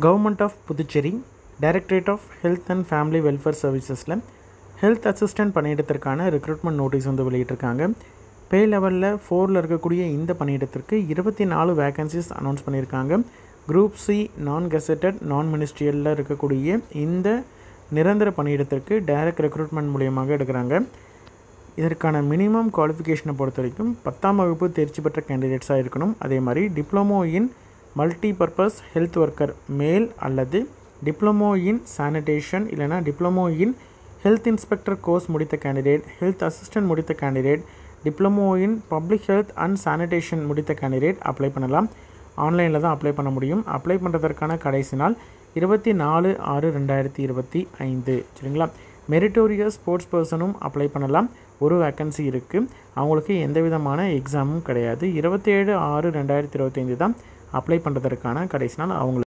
Government of Puducherry directorate of health and family welfare சர்வீசஸில் health assistant பணியிடத்திற்கான recruitment notice வந்து வெளியிட்டிருக்காங்க. பே லெவலில் 4ல் இருக்கக்கூடிய இந்த பணியிடத்திற்கு 24 வேகன்சிஸ் அனௌன்ஸ் பண்ணியிருக்காங்க. Group C non gazetted non மினிஸ்ட்ரியலில் இருக்கக்கூடிய இந்த நிரந்தர பணியிடத்திற்கு டைரக்ட் ரெக்ரூட்மெண்ட் மூலியமாக எடுக்கிறாங்க. இதற்கான மினிமம் குவாலிஃபிகேஷனை பொறுத்த வரைக்கும் 10ஆம் வகுப்பு தேர்ச்சி பெற்ற கேண்டிடேட்ஸாக இருக்கணும். அதே மாதிரி diploma in multi purpose health worker மேல் அல்லது டிப்ளமோ இன் சானிடேஷன் இல்லைனா diploma in health inspector course முடித்த கேண்டிடேட், ஹெல்த் அசிஸ்டன்ட் முடித்த candidate, diploma in public health and sanitation முடித்த கேண்டிடேட் அப்ளை பண்ணலாம். ஆன்லைனில் தான் அப்ளை பண்ண முடியும். அப்ளை பண்ணுறதற்கான கடைசி நாள் 24/6/2025. சரிங்களா? மெரிட்டோரியஸ் ஸ்போர்ட்ஸ் பர்சனும் அப்ளை பண்ணலாம். ஒரு வேக்கன்சி இருக்குது. அவங்களுக்கு எந்த விதமான எக்ஸாமும் கிடையாது. 27/6/2025 தான் அப்ளை பண்ணுறதற்கான கடைசி நாள். அவங்களுக்கு